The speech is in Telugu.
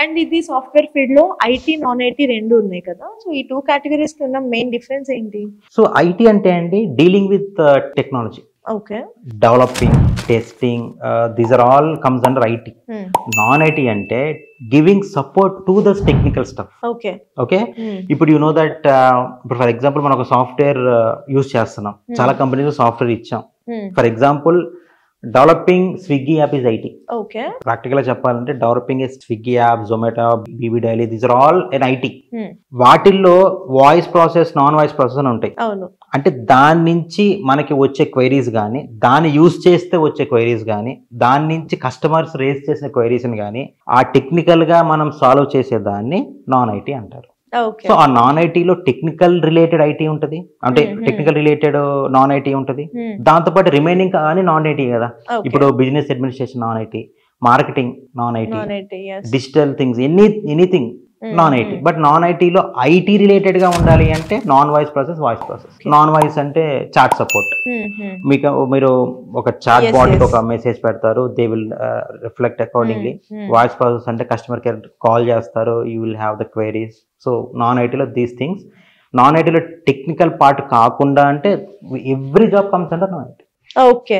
అండ్ ఇది సాఫ్ట్వేర్ ఫీల్డ్ లో ఐటీ నాన్ ఐటీ రెండు ఉన్నాయి కదా, సో ఈ టూ కేటగిరీస్ కి ఉన్న మెయిన్ డిఫరెన్స్ ఏంటి? సో ఐటీ అంటే అండి dealing with technology, okay. Developing, testing, these are all comes under IT. Non IT అంటే giving support to the technical stuff. Okay. Okay, ఇప్పుడు యు నో దట్ ఇప్పుడు ఫర్ ఎగ్జాంపుల్ మనం ఒక సాఫ్ట్వేర్ యూస్ చేస్తున్నాం, చాలా కంపెనీస్ సాఫ్ట్వేర్ ఇచ్చాం. For example developing Swiggy app is IT. Okay. Practical గా చెప్పాలంటే developing Swiggy app, Zomato, BB daily, these are all in IT. వాటిల్లో voice process, non voice process అని ఉంటాయి. అవును. అంటే దాని నుంచి మనకి వచ్చే క్వైరీస్ కానీ, దాన్ని యూజ్ చేస్తే వచ్చే క్వైరీస్ కానీ, దాని నుంచి కస్టమర్స్ రేజ్ చేసిన క్వైరీస్ కానీ ఆ టెక్నికల్ గా మనం సాల్వ్ చేసే దాన్ని నాన్ ఐటీ అంటారు. సో ఆ నాన్ ఐటీలో టెక్నికల్ రిలేటెడ్ ఐటీ ఉంటుంది, అంటే టెక్నికల్ రిలేటెడ్ నాన్ ఐటీ ఉంటుంది. దాంతోపాటు రిమైనింగ్ కానీ నాన్ ఐటీ కదా. ఇప్పుడు business administration non IT, marketing non IT, digital things, anything non IT. But non ఐటీలో ఐటీ రిలేటెడ్ గా ఉండాలి అంటే non voice process, voice process. Non voice అంటే చాట్ సపోర్ట్. మీరు ఒక చాట్ బాట్ ఒక మెసేజ్ పెడతారు, they will reflect accordingly. Voice process అంటే కస్టమర్ కేర్ కాల్ చేస్తారు, you will have the queries. So non ఐటీలో దీస్ థింగ్స్. నాన్ ఐటీలో టెక్నికల్ పార్ట్ కాకుండా అంటే every job comes under non IT. Okay.